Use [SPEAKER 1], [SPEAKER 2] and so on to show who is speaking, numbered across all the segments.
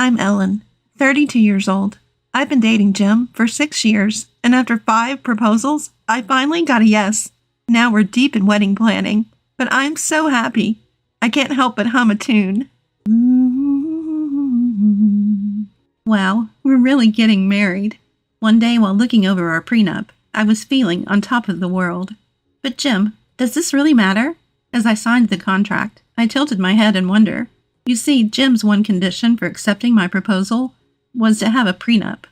[SPEAKER 1] I'm Ellen, 32 years old. I've been dating Jim for 6 years, and after 5 proposals, I finally got a yes. Now we're deep in wedding planning, but I'm so happy. I can't help but hum a tune. Wow, we're really getting married. One day while looking over our prenup, I was feeling on top of the world. But Jim, does this really matter? As I signed the contract, I tilted my head in wonder. You see, Jim's one condition for accepting my proposal was to have a prenup.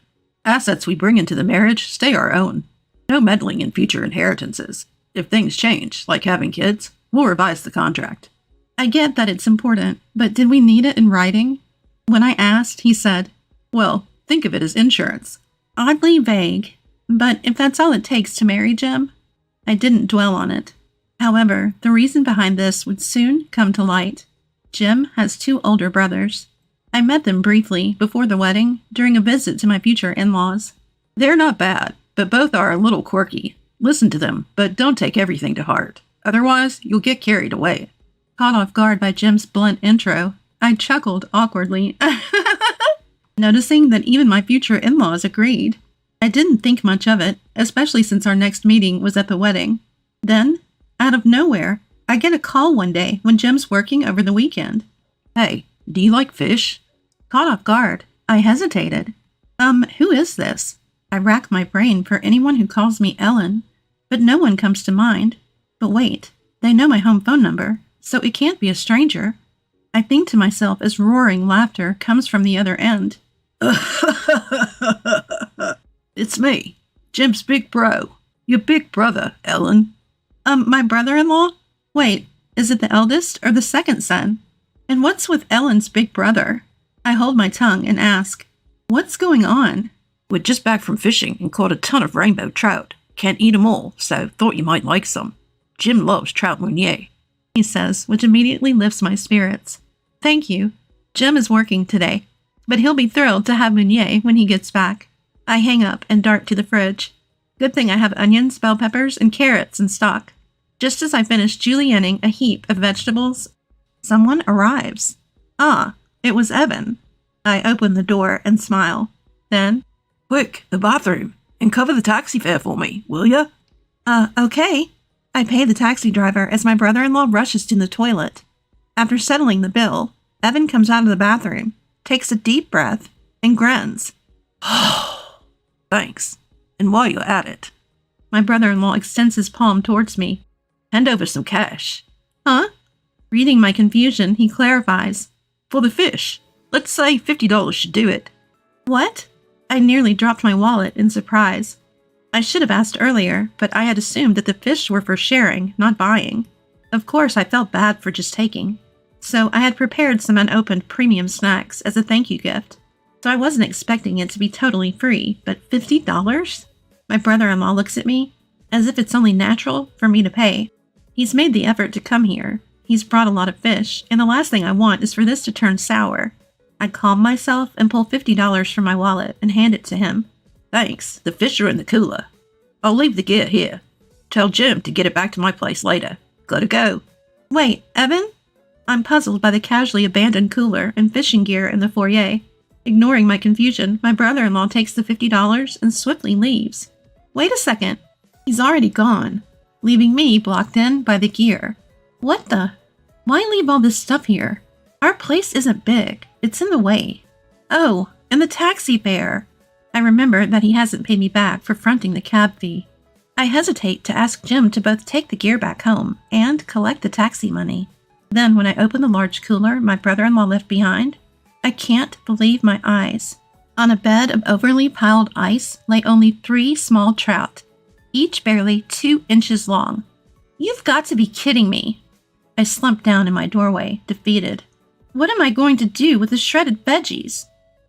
[SPEAKER 2] Assets we bring into the marriage stay our own. No meddling in future inheritances. If things change, like having kids, we'll revise the contract.
[SPEAKER 1] I get that it's important, but did we need it in writing? When I asked, he said,
[SPEAKER 2] Well, think of it as insurance.
[SPEAKER 1] Oddly vague, but if that's all it takes to marry Jim, I didn't dwell on it. However, the reason behind this would soon come to light. Jim has 2 older brothers. I met them briefly before the wedding during a visit to my future in-laws.
[SPEAKER 2] They're not bad, but both are a little quirky. Listen to them, but don't take everything to heart. Otherwise, you'll get carried away.
[SPEAKER 1] Caught off guard by Jim's blunt intro, I chuckled awkwardly, noticing that even my future in-laws agreed. I didn't think much of it, especially since our next meeting was at the wedding. Then, out of nowhere, I get a call one day when Jim's working over the weekend.
[SPEAKER 2] Hey, do you like fish?
[SPEAKER 1] Caught off guard, I hesitated. Who is this? I rack my brain for anyone who calls me Ellen, but no one comes to mind. But wait, they know my home phone number, so it can't be a stranger. I think to myself as roaring laughter comes from the other end.
[SPEAKER 2] It's me, Jim's big bro. Your big brother, Ellen.
[SPEAKER 1] My brother-in-law? Wait, is it the eldest or the second son? And what's with Ellen's big brother? I hold my tongue and ask, what's going on?
[SPEAKER 2] We're just back from fishing and caught a ton of rainbow trout. Can't eat 'em all, so thought you might like some. Jim loves trout meunier,
[SPEAKER 1] he says, which immediately lifts my spirits. Thank you. Jim is working today, but he'll be thrilled to have meunier when he gets back. I hang up and dart to the fridge. Good thing I have onions, bell peppers, and carrots in stock. Just as I finish julienning a heap of vegetables, someone arrives. Ah, it was Evan. I open the door and smile. Then,
[SPEAKER 2] quick, the bathroom, and cover the taxi fare for me, will ya?
[SPEAKER 1] Okay. I pay the taxi driver as my brother-in-law rushes to the toilet. After settling the bill, Evan comes out of the bathroom, takes a deep breath, and grins.
[SPEAKER 2] Thanks. And while you're at it,
[SPEAKER 1] my brother-in-law extends his palm towards me.
[SPEAKER 2] Hand over some cash.
[SPEAKER 1] Huh? Reading my confusion, he clarifies.
[SPEAKER 2] For the fish. Let's say $50 should do it.
[SPEAKER 1] What? I nearly dropped my wallet in surprise. I should have asked earlier, but I had assumed that the fish were for sharing, not buying. Of course, I felt bad for just taking. So I had prepared some unopened premium snacks as a thank you gift. So I wasn't expecting it to be totally free, but $50? My brother-in-law looks at me, as if it's only natural for me to pay. He's made the effort to come here. He's brought a lot of fish, and the last thing I want is for this to turn sour. I calm myself and pull $50 from my wallet and hand it to him.
[SPEAKER 2] Thanks, the fish are in the cooler. I'll leave the gear here. Tell Jim to get it back to my place later. Gotta go.
[SPEAKER 1] Wait, Evan? I'm puzzled by the casually abandoned cooler and fishing gear in the foyer. Ignoring my confusion, my brother-in-law takes the $50 and swiftly leaves. Wait a second. He's already gone, leaving me blocked in by the gear. What the? Why leave all this stuff here? Our place isn't big. It's in the way. Oh, and the taxi fare. I remember that he hasn't paid me back for fronting the cab fee. I hesitate to ask Jim to both take the gear back home and collect the taxi money. Then when I open the large cooler my brother-in-law left behind, I can't believe my eyes. On a bed of overly piled ice lay only 3 small trout, each barely 2 inches long. You've got to be kidding me. I slumped down in my doorway, defeated. What am I going to do with the shredded veggies?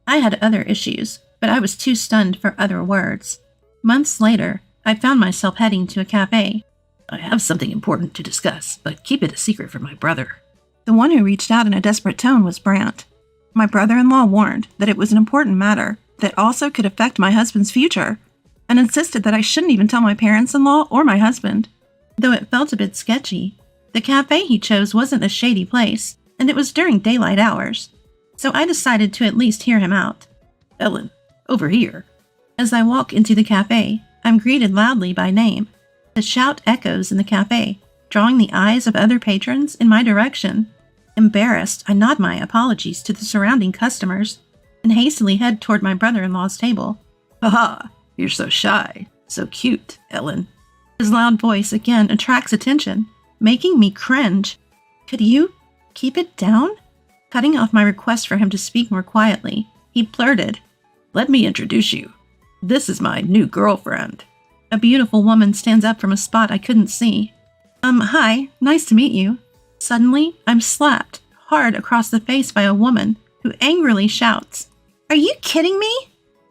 [SPEAKER 1] I had other issues, but I was too stunned for other words. Months later, I found myself heading to a cafe.
[SPEAKER 2] I have something important to discuss, but keep it a secret from my brother.
[SPEAKER 1] The one who reached out in a desperate tone was Brant. My brother-in-law warned that it was an important matter that also could affect my husband's future, and insisted that I shouldn't even tell my parents-in-law or my husband. Though it felt a bit sketchy, the cafe he chose wasn't a shady place, and it was during daylight hours. so I decided to at least hear him out.
[SPEAKER 2] Ellen, over here.
[SPEAKER 1] As I walk into the cafe, I'm greeted loudly by name. The shout echoes in the cafe, drawing the eyes of other patrons in my direction. Embarrassed, I nod my apologies to the surrounding customers and hastily head toward my brother-in-law's table.
[SPEAKER 2] Haha, you're so shy, so cute, Ellen.
[SPEAKER 1] His loud voice again attracts attention, making me cringe. Could you keep it down? Cutting off my request for him to speak more quietly, he blurted,
[SPEAKER 2] Let me introduce you. This is my new girlfriend.
[SPEAKER 1] A beautiful woman stands up from a spot I couldn't see. Hi, nice to meet you. Suddenly, I'm slapped hard across the face by a woman who angrily shouts, Are you kidding me?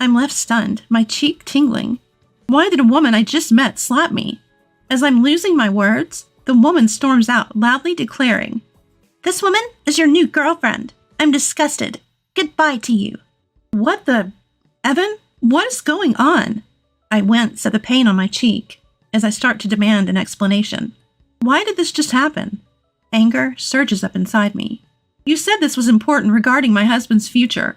[SPEAKER 1] I'm left stunned, my cheek tingling. Why did a woman I just met slap me? As I'm losing my words, the woman storms out, loudly declaring, This woman is your new girlfriend. I'm disgusted. Goodbye to you. What the... Evan, what is going on? I wince at the pain on my cheek as I start to demand an explanation. Why did this just happen? Anger surges up inside me. You said this was important regarding my husband's future.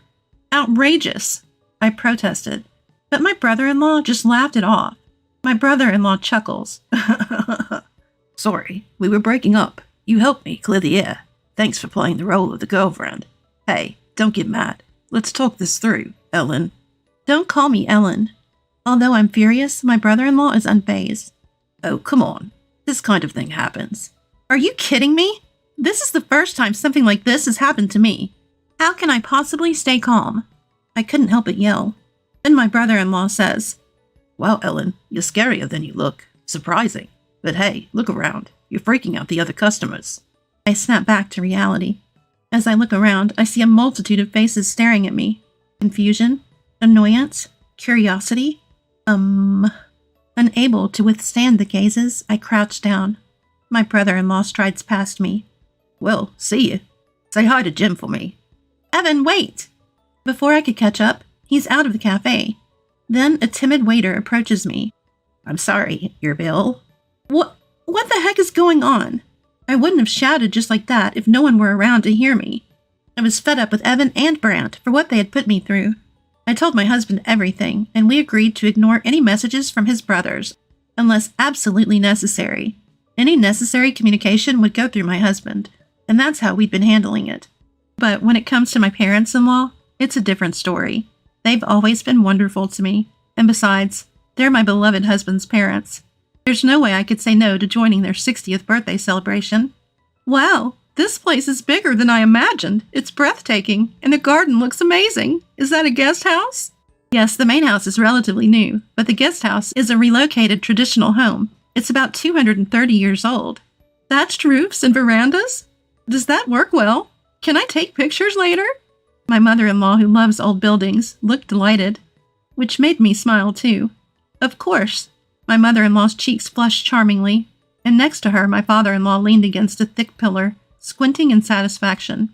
[SPEAKER 1] Outrageous, I protested, but my brother-in-law just laughed it off. My brother-in-law chuckles.
[SPEAKER 2] Sorry, we were breaking up. You helped me clear the air. Thanks for playing the role of the girlfriend. Hey, don't get mad. Let's talk this through, Ellen.
[SPEAKER 1] Don't call me Ellen. Although I'm furious, my brother-in-law is unfazed.
[SPEAKER 2] Oh, come on. This kind of thing happens.
[SPEAKER 1] Are you kidding me? This is the first time something like this has happened to me. How can I possibly stay calm? I couldn't help but yell. Then my brother-in-law says,
[SPEAKER 2] Wow, Ellen, you're scarier than you look. Surprising. But hey, look around. You're freaking out the other customers.
[SPEAKER 1] I snap back to reality. As I look around, I see a multitude of faces staring at me. Confusion, annoyance, curiosity. Unable to withstand the gazes, I crouch down. My brother-in-law strides past me.
[SPEAKER 2] Well, see you. Say hi to Jim for me.
[SPEAKER 1] Evan, wait! Before I could catch up, he's out of the cafe. Then a timid waiter approaches me.
[SPEAKER 2] I'm sorry, your bill?
[SPEAKER 1] What the heck is going on? I wouldn't have shouted just like that if no one were around to hear me. I was fed up with Evan and Brandt for what they had put me through. I told my husband everything, and we agreed to ignore any messages from his brothers, unless absolutely necessary. Any necessary communication would go through my husband, and that's how we'd been handling it. But when it comes to my parents-in-law, it's a different story. They've always been wonderful to me, and besides, they're my beloved husband's parents. There's no way I could say no to joining their 60th birthday celebration. Wow, this place is bigger than I imagined. It's breathtaking, and the garden looks amazing. Is that a guest house? Yes, the main house is relatively new, but the guest house is a relocated traditional home. It's about 230 years old. Thatched roofs and verandas? Does that work well? Can I take pictures later? My mother-in-law, who loves old buildings, looked delighted, which made me smile too. Of course. My mother-in-law's cheeks flushed charmingly, and next to her my father-in-law leaned against a thick pillar, squinting in satisfaction.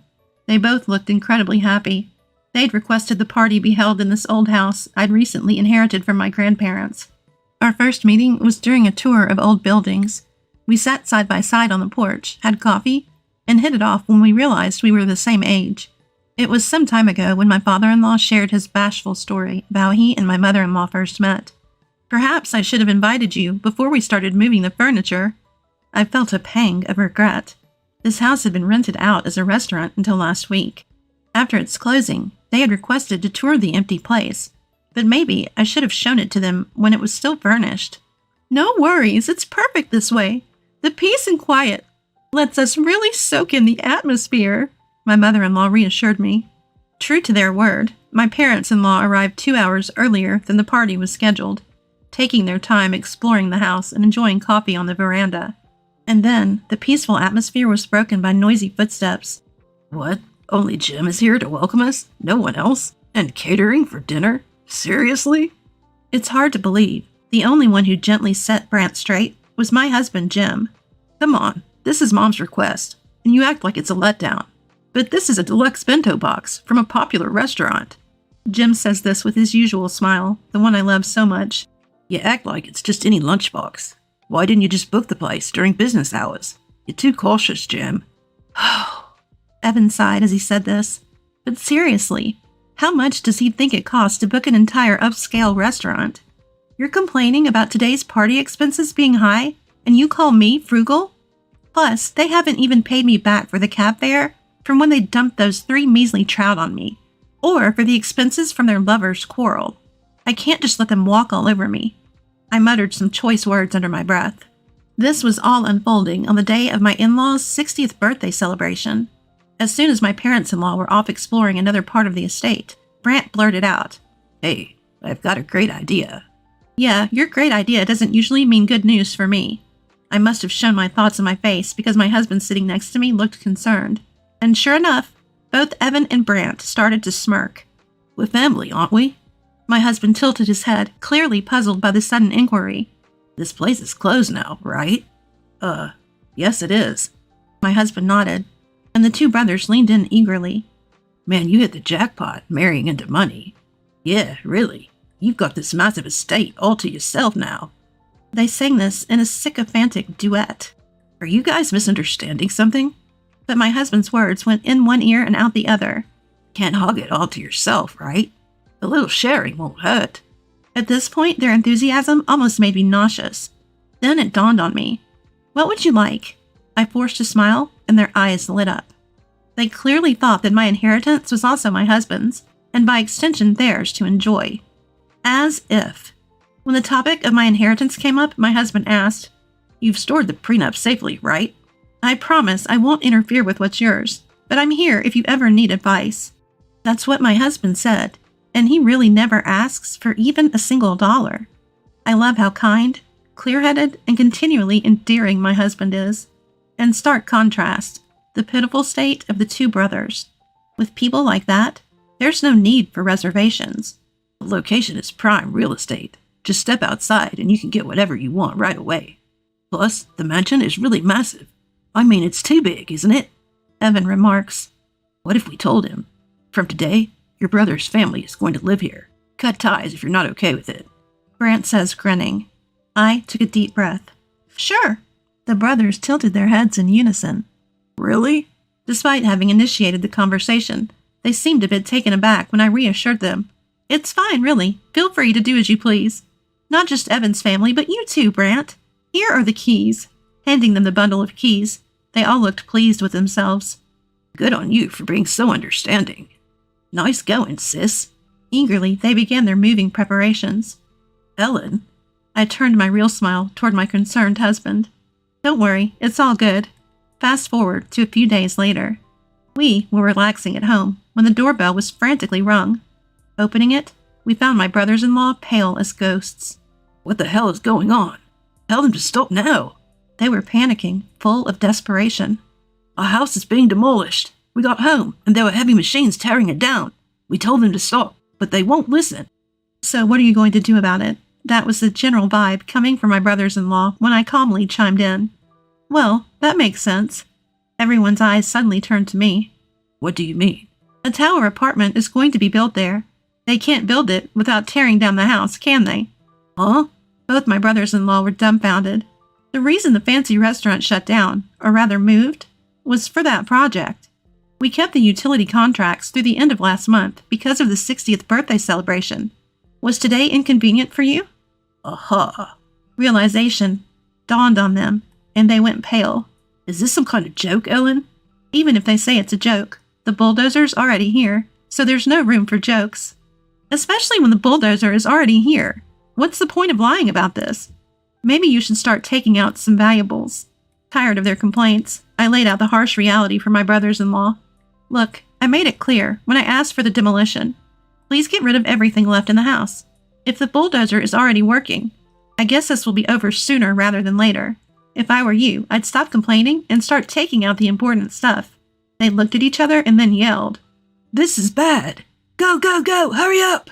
[SPEAKER 1] They both looked incredibly happy. They'd requested the party be held in this old house I'd recently inherited from my grandparents. Our first meeting was during a tour of old buildings. We sat side by side on the porch, had coffee, and hit it off when we realized we were the same age. It was some time ago when my father-in-law shared his bashful story of how he and my mother-in-law first met. Perhaps I should have invited you before we started moving the furniture. I felt a pang of regret. This house had been rented out as a restaurant until last week. After its closing, they had requested to tour the empty place, but maybe I should have shown it to them when it was still furnished. No worries, it's perfect this way. The peace and quiet lets us really soak in the atmosphere, my mother-in-law reassured me. True to their word, my parents-in-law arrived 2 hours earlier than the party was scheduled, taking their time exploring the house and enjoying coffee on the veranda. And then, the peaceful atmosphere was broken by noisy footsteps.
[SPEAKER 2] What? Only Jim is here to welcome us? No one else? And catering for dinner? Seriously?
[SPEAKER 1] It's hard to believe. The only one who gently set Brandt straight was my husband, Jim.
[SPEAKER 2] Come on, this is Mom's request, and you act like it's a letdown. But this is a deluxe bento box from a popular restaurant.
[SPEAKER 1] Jim says this with his usual smile, the one I love so much.
[SPEAKER 2] You act like it's just any lunchbox. Why didn't you just book the place during business hours? You're too cautious, Jim.
[SPEAKER 1] Evan sighed as he said this. But seriously, how much does he think it costs to book an entire upscale restaurant? You're complaining about today's party expenses being high, and you call me frugal? Plus, they haven't even paid me back for the cab fare from when they dumped those 3 measly trout on me, or for the expenses from their lovers' quarrel. I can't just let them walk all over me. I muttered some choice words under my breath. This was all unfolding on the day of my in-laws' 60th birthday celebration. As soon as my parents-in-law were off exploring another part of the estate, Brant blurted out,
[SPEAKER 2] "Hey, I've got a great idea."
[SPEAKER 1] "Yeah, your great idea doesn't usually mean good news for me." I must have shown my thoughts in my face because my husband sitting next to me looked concerned. And sure enough, both Evan and Brant started to smirk.
[SPEAKER 2] "We're family, aren't we?"
[SPEAKER 1] My husband tilted his head, clearly puzzled by the sudden inquiry.
[SPEAKER 2] "This place is closed now, right?" Yes it is."
[SPEAKER 1] My husband nodded, and the 2 brothers leaned in eagerly.
[SPEAKER 2] "Man, you hit the jackpot, marrying into money. Yeah, really. You've got this massive estate all to yourself now."
[SPEAKER 1] They sang this in a sycophantic duet.
[SPEAKER 2] "Are you guys misunderstanding something?"
[SPEAKER 1] But my husband's words went in one ear and out the other.
[SPEAKER 2] "Can't hog it all to yourself, right? A little sharing won't hurt."
[SPEAKER 1] At this point, their enthusiasm almost made me nauseous. Then it dawned on me. "What would you like?" I forced a smile, and their eyes lit up. They clearly thought that my inheritance was also my husband's, and by extension theirs to enjoy. As if. When the topic of my inheritance came up, my husband asked,
[SPEAKER 2] "You've stored the prenup safely, right?"
[SPEAKER 1] "I promise I won't interfere with what's yours, but I'm here if you ever need advice." That's what my husband said, and he really never asks for even a single dollar. I love how kind, clear-headed, and continually endearing my husband is. In stark contrast, the pitiful state of the 2 brothers. With people like that, there's no need for reservations.
[SPEAKER 2] "The location is prime real estate. Just step outside and you can get whatever you want right away. Plus, the mansion is really massive. I mean, it's too big, isn't it?"
[SPEAKER 1] Evan remarks.
[SPEAKER 2] "What if we told him, from today, your brother's family is going to live here. Cut ties if you're not okay with it."
[SPEAKER 1] Brant says, grinning. I took a deep breath. "Sure." The brothers tilted their heads in unison.
[SPEAKER 2] "Really?"
[SPEAKER 1] Despite having initiated the conversation, they seemed a bit taken aback when I reassured them. "It's fine, really. Feel free to do as you please. Not just Evan's family, but you too, Brant. Here are the keys." Handing them the bundle of keys, they all looked pleased with themselves.
[SPEAKER 2] "Good on you for being so understanding. Nice going, sis."
[SPEAKER 1] Eagerly, they began their moving preparations.
[SPEAKER 2] "Ellen."
[SPEAKER 1] I turned my real smile toward my concerned husband. "Don't worry, it's all good." Fast forward to a few days later. We were relaxing at home when the doorbell was frantically rung. Opening it, we found my brothers-in-law pale as ghosts.
[SPEAKER 2] "What the hell is going on? Tell them to stop now."
[SPEAKER 1] They were panicking, full of desperation.
[SPEAKER 2] "Our house is being demolished. We got home, and there were heavy machines tearing it down. We told them to stop, but they won't listen."
[SPEAKER 1] "So what are you going to do about it?" That was the general vibe coming from my brothers-in-law when I calmly chimed in. "Well, that makes sense." Everyone's eyes suddenly turned to me.
[SPEAKER 2] "What do you mean?"
[SPEAKER 1] "A tower apartment is going to be built there. They can't build it without tearing down the house, can they?"
[SPEAKER 2] "Huh?"
[SPEAKER 1] Both my brothers-in-law were dumbfounded. The reason the fancy restaurant shut down, or rather moved, was for that project. We kept the utility contracts through the end of last month because of the 60th birthday celebration. Was today inconvenient for you?"
[SPEAKER 2] Aha.
[SPEAKER 1] Realization dawned on them, and they went pale.
[SPEAKER 2] "Is this some kind of joke, Ellen?"
[SPEAKER 1] "Even if they say it's a joke, the bulldozer's already here, so there's no room for jokes. Especially when the bulldozer is already here. What's the point of lying about this? Maybe you should start taking out some valuables." Tired of their complaints, I laid out the harsh reality for my brothers-in-law. "Look, I made it clear when I asked for the demolition. Please get rid of everything left in the house. If the bulldozer is already working, I guess this will be over sooner rather than later. If I were you, I'd stop complaining and start taking out the important stuff." They looked at each other and then yelled,
[SPEAKER 2] "This is bad. Go, go, go, hurry up!"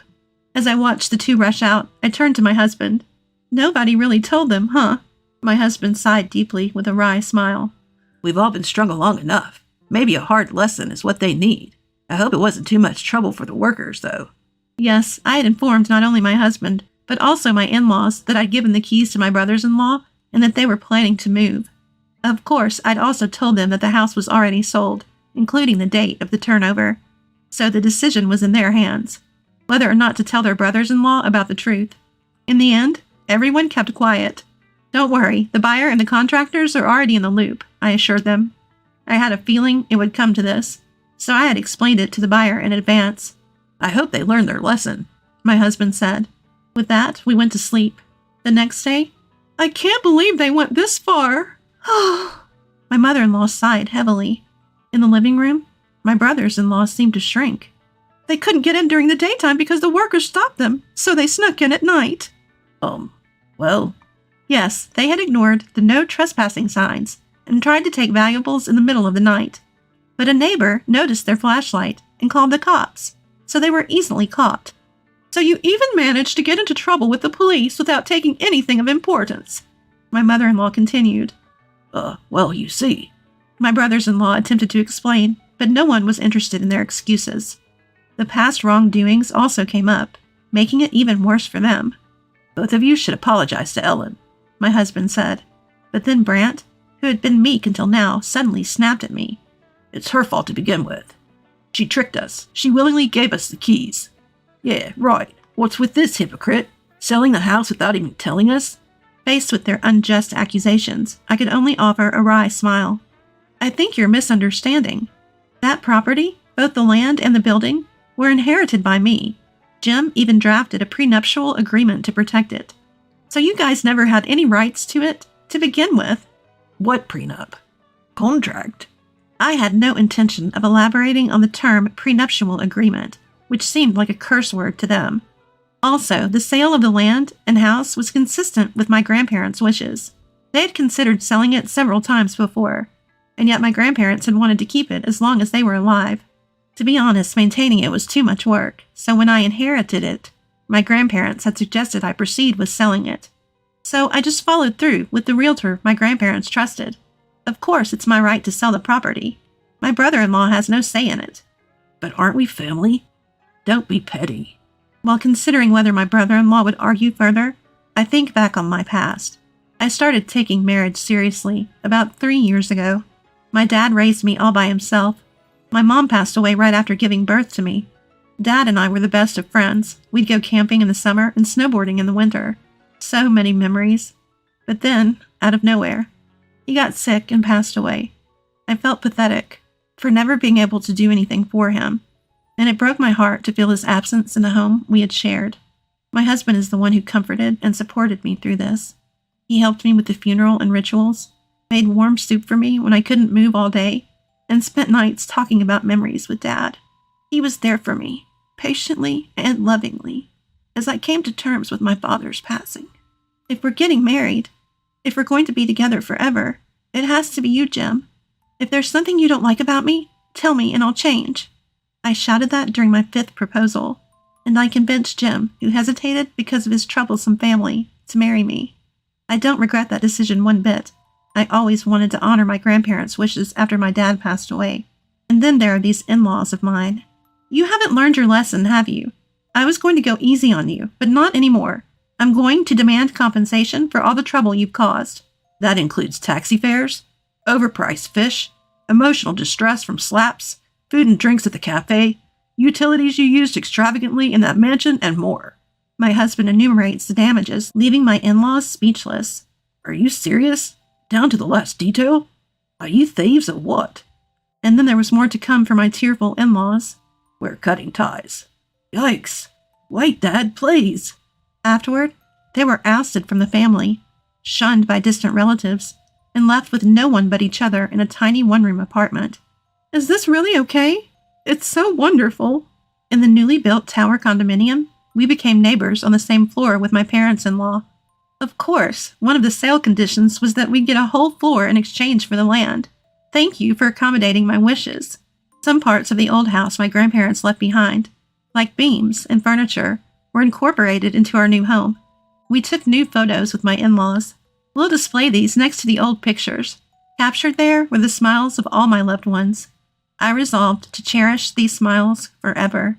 [SPEAKER 1] As I watched the 2 rush out, I turned to my husband. "Nobody really told them, huh?" My husband sighed deeply with a wry smile.
[SPEAKER 2] "We've all been strung along enough. Maybe a hard lesson is what they need. I hope it wasn't too much trouble for the workers, though."
[SPEAKER 1] Yes, I had informed not only my husband, but also my in-laws that I'd given the keys to my brothers-in-law and that they were planning to move. Of course, I'd also told them that the house was already sold, including the date of the turnover. so the decision was in their hands, whether or not to tell their brothers-in-law about the truth. In the end, everyone kept quiet. Don't worry, the buyer and the contractors are already in the loop, I assured them. I had a feeling it would come to this, so I had explained it to the buyer in advance.
[SPEAKER 2] I hope they learned their lesson,
[SPEAKER 1] my husband said. With that, we went to sleep. The next day, I can't believe they went this far. My mother-in-law sighed heavily. In the living room, my brothers-in-law seemed to shrink. They couldn't get in during the daytime because the workers stopped them, so they snuck in at night.
[SPEAKER 2] Well,
[SPEAKER 1] yes, they had ignored the no trespassing signs and tried to take valuables in the middle of the night. But a neighbor noticed their flashlight and called the cops, so they were easily caught. So you even managed to get into trouble with the police without taking anything of importance, my mother-in-law continued.
[SPEAKER 2] Well, you see.
[SPEAKER 1] My brothers-in-law attempted to explain, but no one was interested in their excuses. The past wrongdoings also came up, making it even worse for them.
[SPEAKER 2] Both of you should apologize to Ellen,
[SPEAKER 1] my husband said. But then Brant, who had been meek until now, suddenly snapped at me.
[SPEAKER 2] It's her fault to begin with. She tricked us. She willingly gave us the keys. Yeah, right. What's with this hypocrite? Selling the house without even telling us?
[SPEAKER 1] Faced with their unjust accusations, I could only offer a wry smile. I think you're misunderstanding. That property, both the land and the building, were inherited by me. Jim even drafted a prenuptial agreement to protect it. So you guys never had any rights to it to begin with.
[SPEAKER 2] What prenup? Contract?
[SPEAKER 1] I had no intention of elaborating on the term prenuptial agreement, which seemed like a curse word to them. Also, the sale of the land and house was consistent with my grandparents' wishes. They had considered selling it several times before, and yet my grandparents had wanted to keep it as long as they were alive. To be honest, maintaining it was too much work, so when I inherited it, my grandparents had suggested I proceed with selling it. So I just followed through with the realtor my grandparents trusted. Of course, it's my right to sell the property. My brother-in-law has no say in it.
[SPEAKER 2] But aren't we family? Don't be petty.
[SPEAKER 1] While considering whether my brother-in-law would argue further, I think back on my past. I started taking marriage seriously about 3 years ago. My dad raised me all by himself. My mom passed away right after giving birth to me. Dad and I were the best of friends. We'd go camping in the summer and snowboarding in the winter. So many memories. But then, out of nowhere, he got sick and passed away. I felt pathetic for never being able to do anything for him, and it broke my heart to feel his absence in the home we had shared. My husband is the one who comforted and supported me through this. He helped me with the funeral and rituals, made warm soup for me when I couldn't move all day, and spent nights talking about memories with Dad. He was there for me, patiently and lovingly, as I came to terms with my father's passing. If we're getting married, if we're going to be together forever, it has to be you, Jim. If there's something you don't like about me, tell me and I'll change. I shouted that during my 5th proposal, and I convinced Jim, who hesitated because of his troublesome family, to marry me. I don't regret that decision one bit. I always wanted to honor my grandparents' wishes after my dad passed away. And then there are these in-laws of mine. You haven't learned your lesson, have you? I was going to go easy on you, but not anymore. I'm going to demand compensation for all the trouble you've caused.
[SPEAKER 2] That includes taxi fares, overpriced fish, emotional distress from slaps, food and drinks at the cafe, utilities you used extravagantly in that mansion, and more.
[SPEAKER 1] My husband enumerates the damages, leaving my in-laws speechless.
[SPEAKER 2] Are you serious? Down to the last detail? Are you thieves or what?
[SPEAKER 1] And then there was more to come for my tearful in-laws.
[SPEAKER 2] We're cutting ties. Yikes. Wait, Dad, please.
[SPEAKER 1] Afterward, they were ousted from the family, shunned by distant relatives, and left with no one but each other in a tiny one-room apartment. Is this really okay? It's so wonderful. In the newly built tower condominium, we became neighbors on the same floor with my parents-in-law. Of course, one of the sale conditions was that we'd get a whole floor in exchange for the land. Thank you for accommodating my wishes. Some parts of the old house my grandparents left behind, like beams and furniture, were incorporated into our new home. We took new photos with my in-laws. We'll display these next to the old pictures. Captured there were the smiles of all my loved ones. I resolved to cherish these smiles forever.